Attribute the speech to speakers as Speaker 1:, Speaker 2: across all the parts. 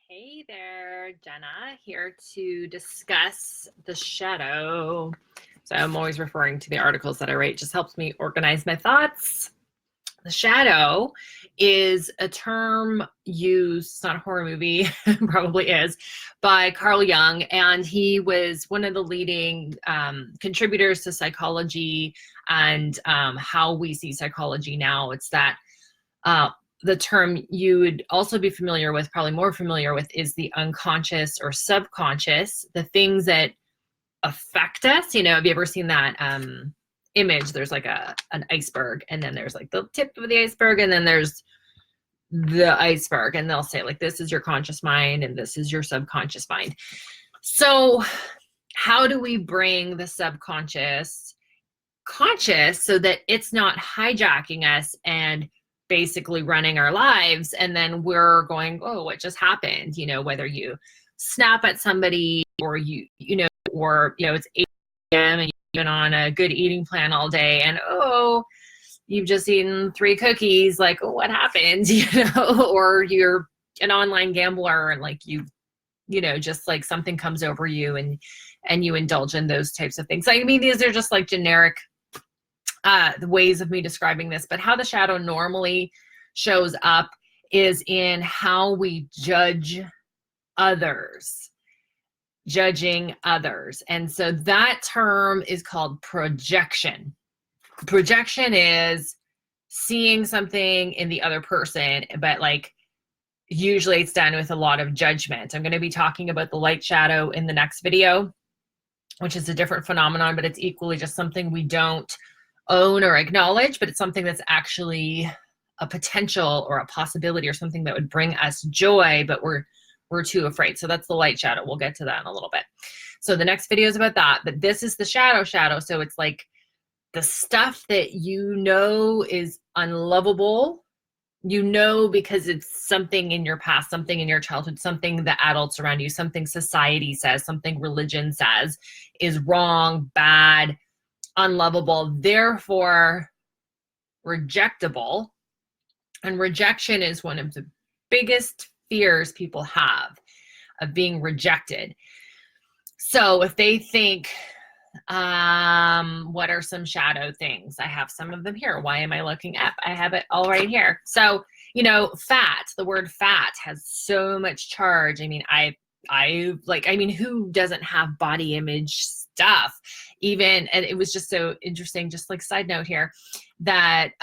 Speaker 1: Hey there, Jenna, here to discuss the shadow. So I'm always referring to the articles that I write, just helps me organize my thoughts. The shadow is a term used, it's not a horror movie, probably is, by Carl Jung, and he was one of the leading contributors to psychology and how we see psychology now. It's that the term you would also be familiar with, probably more familiar with, is the unconscious or subconscious, the things that affect us. Have you ever seen that image? There's like an iceberg, and then there's like the tip of the iceberg, and then there's the iceberg, and they'll say like, this is your conscious mind and this is your subconscious mind. So how do we bring the subconscious conscious so that it's not hijacking us and basically running our lives, and then we're going, oh, what just happened? Whether you snap at somebody or it's 8 a.m. and you've been on a good eating plan all day, and you've just eaten 3 cookies, like, oh, what happened? Or you're an online gambler and like just like something comes over you and you indulge in those types of things. I mean, these are just like generic the ways of me describing this, but how the shadow normally shows up is in how we judge others, judging others. And so that term is called projection. Projection is seeing something in the other person, but like usually it's done with a lot of judgment. I'm going to be talking about the light shadow in the next video, which is a different phenomenon, but it's equally just something we don't own or acknowledge, but it's something that's actually a potential or a possibility or something that would bring us joy, but we're too afraid. So that's the light shadow. We'll get to that in a little bit. So the next video is about that, but this is the shadow. So it's like the stuff that is unlovable, because it's something in your past, something in your childhood, something the adults around you, something society says, something religion says is wrong, bad, unlovable, therefore rejectable. And rejection is one of the biggest fears people have, of being rejected. So if they think, what are some shadow things? I have some of them here. Why am I looking up? I have it all right here. So, fat, the word fat has so much charge. I mean, who doesn't have body image stuff? And it was just so interesting, just like side note here, that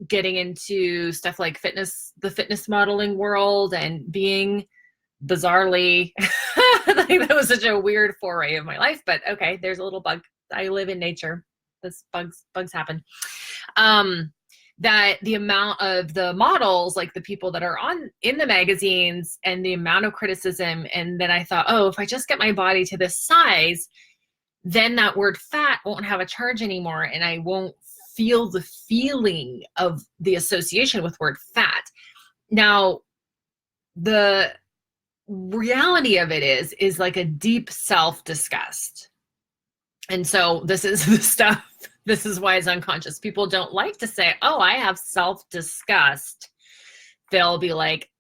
Speaker 1: getting into stuff like the fitness modeling world and being bizarrely, like that was such a weird foray of my life, but okay, there's a little bug. I live in nature. Bugs happen. That the amount of the models, like the people that are in the magazines, and the amount of criticism. And then I thought, if I just get my body to this size, then that word fat won't have a charge anymore. And I won't feel the feeling of the association with word fat. Now, the reality of it is like a deep self-disgust. And so this is the stuff, this is why it's unconscious. People don't like to say, I have self-disgust. They'll be like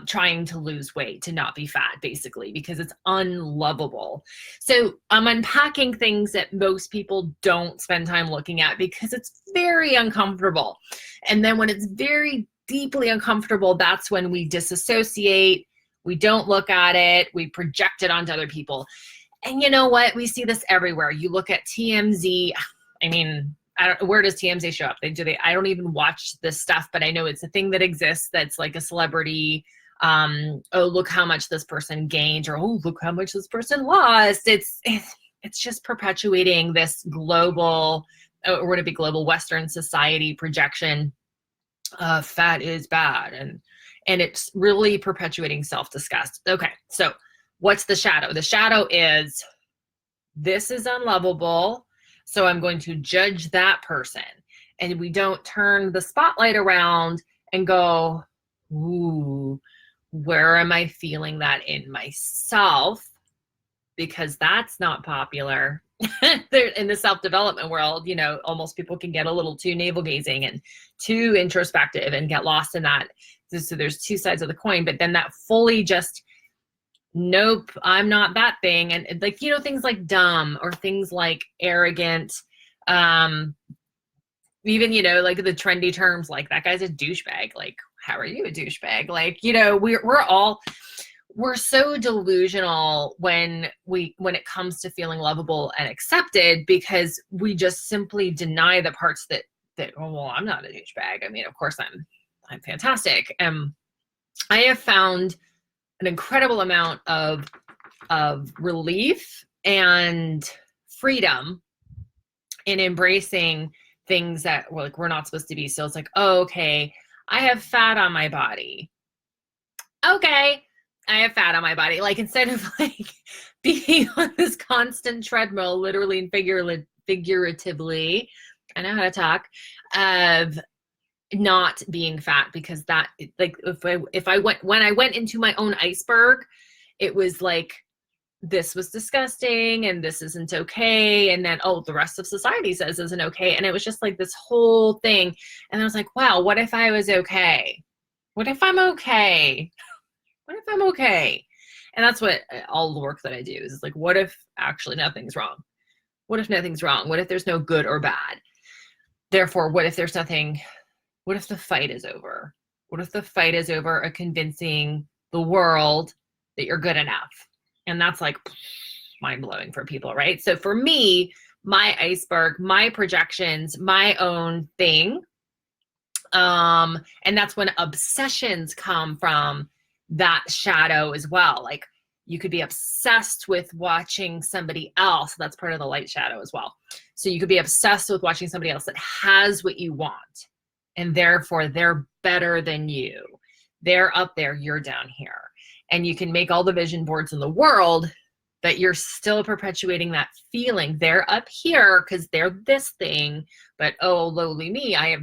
Speaker 1: trying to lose weight, to not be fat, basically, because it's unlovable. So I'm unpacking things that most people don't spend time looking at because it's very uncomfortable. And then when it's very deeply uncomfortable, that's when we disassociate. We don't look at it. We project it onto other people. And you know what? We see this everywhere. You look at TMZ. I mean, where does TMZ show up? I don't even watch this stuff, but I know it's a thing that exists that's like a celebrity. Look how much this person gained, or look how much this person lost. It's just perpetuating this global, or would it be global Western society projection. Fat is bad. And it's really perpetuating self-disgust. Okay, so what's the shadow? The shadow is, this is unlovable, so I'm going to judge that person. And we don't turn the spotlight around and go, ooh, where am I feeling that in myself? Because that's not popular. They're in the self-development world, almost people can get a little too navel gazing and too introspective and get lost in that. So there's two sides of the coin, but then that fully just, nope, I'm not that thing. And like, things like dumb or things like arrogant, even, like the trendy terms, like that guy's a douchebag. Like, how are you a douchebag? Like, we're so delusional when it comes to feeling lovable and accepted, because we just simply deny the parts that, oh, well, I'm not a douchebag. I mean, of course I'm fantastic. I have found an incredible amount of relief and freedom in embracing things that we're not supposed to be. So it's like, oh, okay, I have fat on my body. Okay, I have fat on my body. Like, instead of like being on this constant treadmill, literally and figuratively, I know how to talk, of not being fat, because that, like, when I went into my own iceberg, it was like, this was disgusting and this isn't okay. And then, oh, the rest of society says isn't okay. And it was just like this whole thing. And I was like, wow, what if I was okay? What if I'm okay? What if I'm okay? And that's what all the work that I do is like, what if actually nothing's wrong? What if nothing's wrong? What if there's no good or bad? Therefore, what if there's nothing? What if the fight is over? What if the fight is over a convincing the world that you're good enough? And that's like mind-blowing for people, right? So for me, my iceberg, my projections, my own thing, and that's when obsessions come from that shadow as well. Like, you could be obsessed with watching somebody else. That's part of the light shadow as well. So you could be obsessed with watching somebody else that has what you want, and therefore they're better than you. They're up there, you're down here. And you can make all the vision boards in the world, but you're still perpetuating that feeling. They're up here because they're this thing, but oh, lowly me, I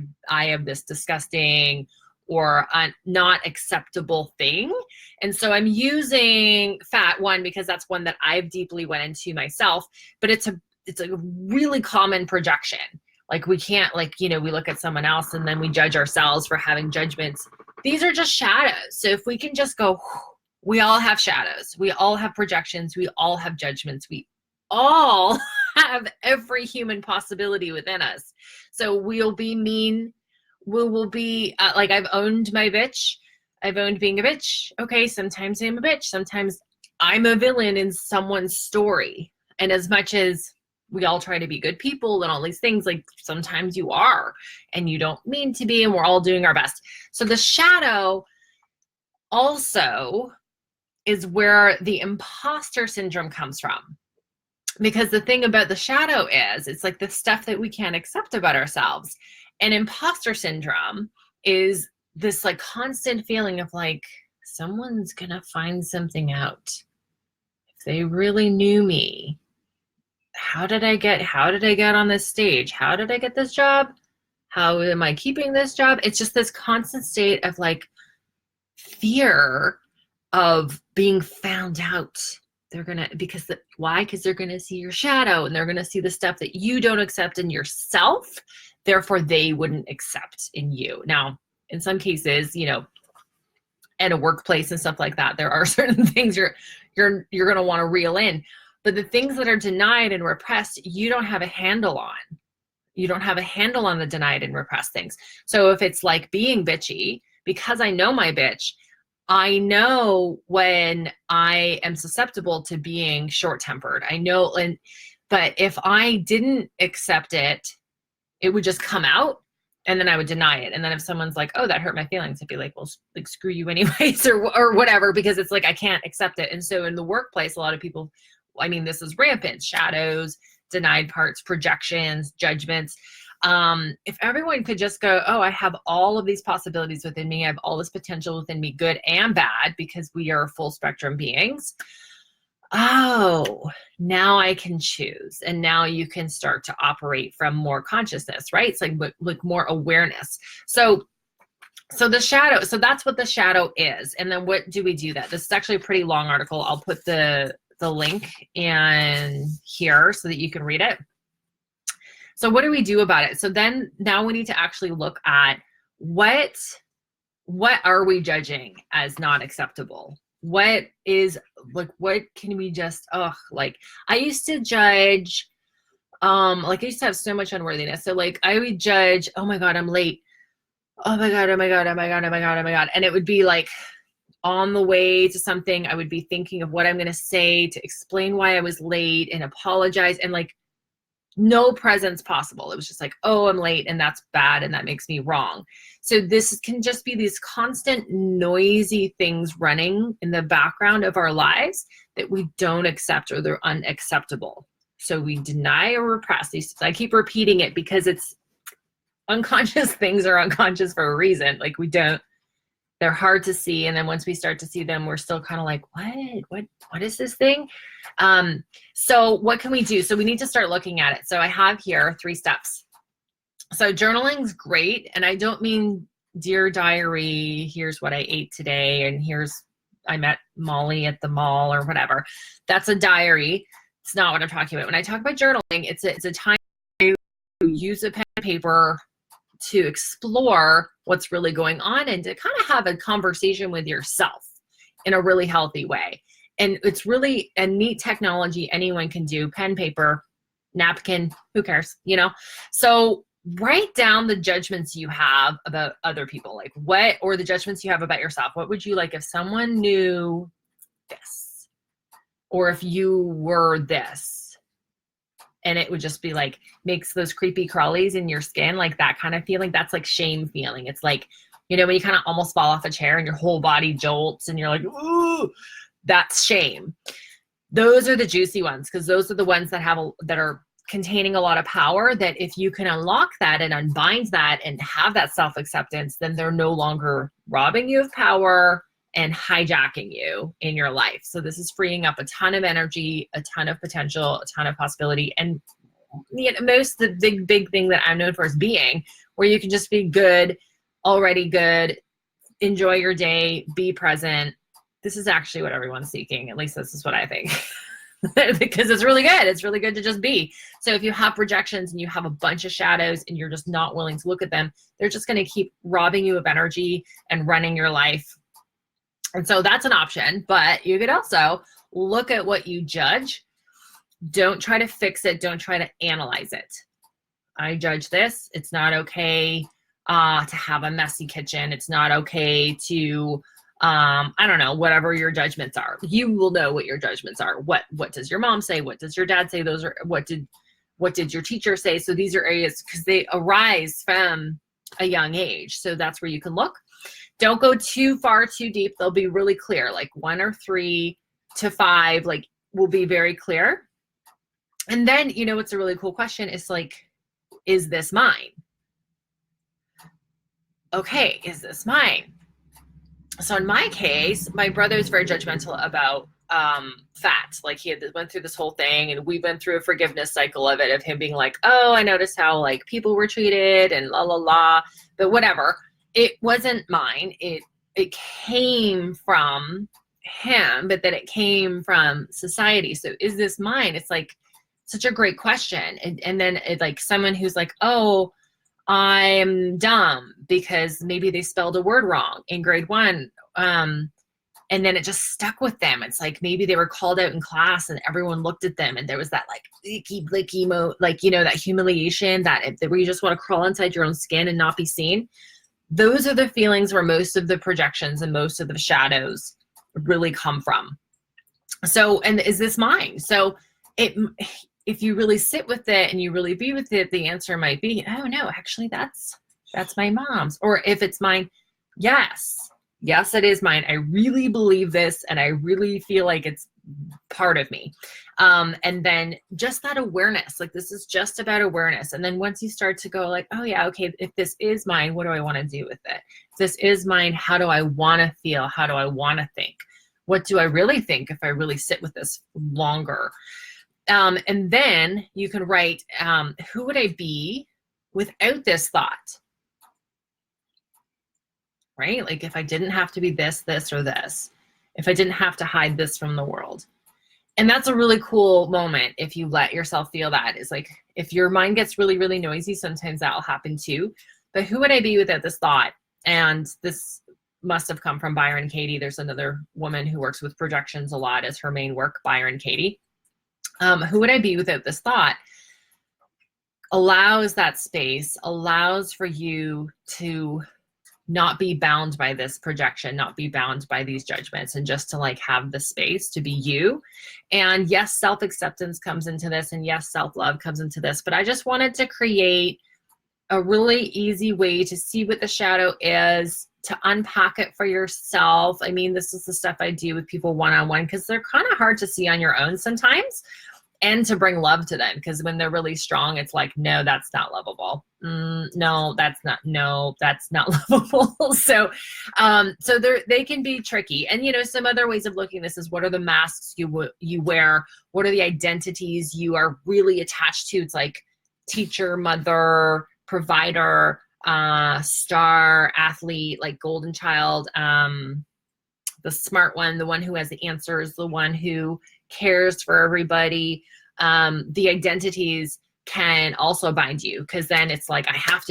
Speaker 1: have this disgusting or not acceptable thing. And so I'm using fat, one, because that's one that I've deeply went into myself, but it's a really common projection. Like, we can't, like, we look at someone else and then we judge ourselves for having judgments. These are just shadows. So if we can just go, we all have shadows. We all have projections. We all have judgments. We all have every human possibility within us. So we'll be mean. We will be like, I've owned my bitch. I've owned being a bitch. Okay, sometimes I'm a bitch. Sometimes I'm a villain in someone's story. And as much as we all try to be good people and all these things, like, sometimes you are and you don't mean to be, and we're all doing our best. So the shadow also is where the imposter syndrome comes from. Because the thing about the shadow is, it's like the stuff that we can't accept about ourselves. And imposter syndrome is this like constant feeling of like, someone's gonna find something out. If they really knew me, how did I get on this stage? How did I get this job? How am I keeping this job? It's just this constant state of like fear of being found out. Because they're gonna see your shadow, and they're gonna see the stuff that you don't accept in yourself. Therefore, they wouldn't accept in you. Now, in some cases, at a workplace and stuff like that, there are certain things you're gonna want to reel in. But the things that are denied and repressed, you don't have a handle on. You don't have a handle on the denied and repressed things. So if it's like being bitchy, because I know my bitch, I know when I am susceptible to being short-tempered. I know, but if I didn't accept it, it would just come out, and then I would deny it. And then if someone's like, oh, that hurt my feelings, I'd be like, well, like, screw you anyways, or whatever, because it's like, I can't accept it. And so in the workplace, a lot of people, I mean, this is rampant: shadows, denied parts, projections, judgments. If everyone could just go, oh, I have all of these possibilities within me, I have all this potential within me, good and bad, because we are full spectrum beings. Oh, now I can choose. And now you can start to operate from more consciousness, right? It's like more awareness. So the shadow, so that's what the shadow is. And then what do we do that? This is actually a pretty long article. I'll put the the link in here so that you can read it. So what do we do about it? So then now we need to actually look at what are we judging as not acceptable? What is, like, what can we just, like, I used to judge, like, I used to have so much unworthiness. So like I would judge, oh my God, I'm late. Oh my God, oh my God, oh my God, oh my God, oh my God. And it would be like on the way to something, I would be thinking of what I'm going to say to explain why I was late and apologize, and like no presence possible. It was just like, oh, I'm late and that's bad and that makes me wrong. So this can just be these constant noisy things running in the background of our lives that we don't accept, or they're unacceptable. So we deny or repress these. I keep repeating it because it's unconscious. Things are unconscious for a reason. Like they're hard to see. And then once we start to see them, we're still kind of like, what is this thing? So what can we do? So we need to start looking at it. So I have here 3 steps. So journaling's great. And I don't mean dear diary, here's what I ate today, and I met Molly at the mall or whatever. That's a diary. It's not what I'm talking about. When I talk about journaling, it's a time to use a pen and paper to explore what's really going on and to kind of have a conversation with yourself in a really healthy way. And it's really a neat technology anyone can do. Pen, paper, napkin, who cares, So write down the judgments you have about other people, or the judgments you have about yourself. What would you like if someone knew this? Or if you were this? And it would just be like, makes those creepy crawlies in your skin, like that kind of feeling. That's like shame feeling. It's like, when you kind of almost fall off a chair and your whole body jolts and you're like, ooh, that's shame. Those are the juicy ones, because those are the ones that are containing a lot of power, that if you can unlock that and unbind that and have that self-acceptance, then they're no longer robbing you of power and hijacking you in your life. So this is freeing up a ton of energy, a ton of potential, a ton of possibility. And the big thing that I'm known for is being, where you can just be good, already good, enjoy your day, be present. This is actually what everyone's seeking. At least this is what I think. Because it's really good. It's really good to just be. So if you have projections and you have a bunch of shadows and you're just not willing to look at them, they're just going to keep robbing you of energy and running your life. And so that's an option, but you could also look at what you judge. Don't try to fix it. Don't try to analyze it. I judge this. It's not okay to have a messy kitchen. It's not okay to, I don't know, whatever your judgments are. You will know what your judgments are. What does your mom say? What does your dad say? What did your teacher say? So these are areas, because they arise from a young age. So that's where you can look. Don't go too far, too deep. They'll be really clear, like 1 or 3 to 5, like will be very clear. And then, what's a really cool question is like, is this mine? Okay, is this mine? So in my case, my brother is very judgmental about fat. Like he went through this whole thing, and we went through a forgiveness cycle of it, of him being like, oh, I noticed how like people were treated and la la la, but whatever. It wasn't mine. It came from him, but then it came from society. So is this mine? It's like such a great question. And then it's like someone who's like, oh, I'm dumb because maybe they spelled a word wrong in grade 1. And then it just stuck with them. It's like maybe they were called out in class and everyone looked at them and there was that like icky blicky that humiliation, that where you just want to crawl inside your own skin and not be seen. Those are the feelings where most of the projections and most of the shadows really come from. So, and is this mine? So if you really sit with it and you really be with it, the answer might be, oh no, actually that's my mom's. Or if it's mine, yes, it is mine. I really believe this and I really feel like it's part of me. And then just that awareness, like this is just about awareness. And then once you start to go like, oh yeah, okay, if this is mine, what do I want to do with it? If this is mine, how do I want to feel? How do I want to think? What do I really think if I really sit with this longer? And then you can write, who would I be without this thought? Right? Like if I didn't have to be this, or this, if I didn't have to hide this from the world. And that's a really cool moment if you let yourself feel that. Is like, if your mind gets really, really noisy, sometimes that'll happen too. But who would I be without this thought? And this must have come from Byron Katie. There's another woman who works with projections a lot as her main work, Byron Katie. Who would I be without this thought? Allows that space, allows for you to not be bound by this projection, not be bound by these judgments, and just to like have the space to be you. And yes, self-acceptance comes into this, and yes, self-love comes into this, but I just wanted to create a really easy way to see what the shadow is, to unpack it for yourself. I mean, this is the stuff I do with people one-on-one because they're kind of hard to see on your own sometimes, and to bring love to them, because when they're really strong, it's like, no, that's not lovable. No, that's not lovable. So they can be tricky. And, you know, some other ways of looking at this is, what are the masks you wear? What are the identities you are really attached to? It's like teacher, mother, provider, star, athlete, like golden child, the smart one, the one who has the answers, the one who cares for everybody. The identities can also bind you, because then it's like, I have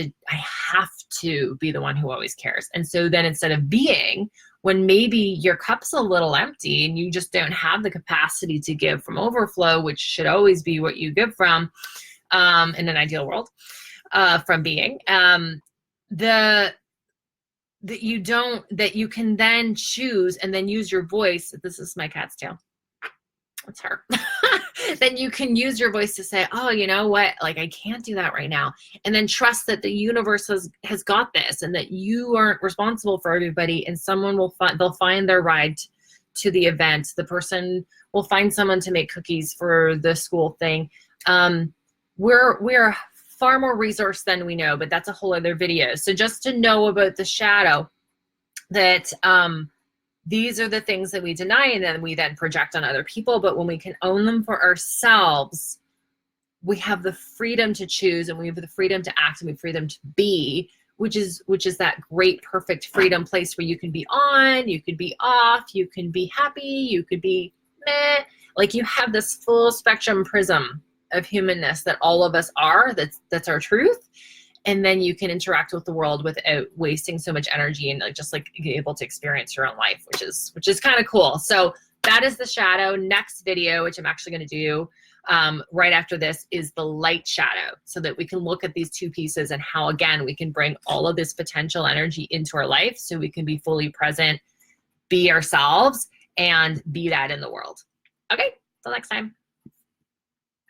Speaker 1: to be the one who always cares. And so then instead of being, when maybe your cup's a little empty and you just don't have the capacity to give from overflow, which should always be what you give from, in an ideal world, from being, that you can then choose and then use your voice. This is my cat's tail. It's her. Then you can use your voice to say, oh, you know what? Like, I can't do that right now. And then trust that the universe has got this, and that you aren't responsible for everybody, and someone they'll find their ride to the event. The person will find someone to make cookies for the school thing. We're far more resourced than we know, but that's a whole other video. So just to know about the shadow, that these are the things that we deny, and then we then project on other people. But when we can own them for ourselves, we have the freedom to choose, and we have the freedom to act, and we have freedom to be, which is that great, perfect freedom place where you can be on, you could be off, you can be happy, you could be meh. Like, you have this full spectrum prism of humanness that all of us are, that's our truth. And then you can interact with the world without wasting so much energy, and just like be able to experience your own life, which is kind of cool. So that is the shadow. Next video, which I'm actually going to do right after this, is the light shadow, so that we can look at these two pieces and how, again, we can bring all of this potential energy into our life so we can be fully present, be ourselves, and be that in the world. Okay, till next time.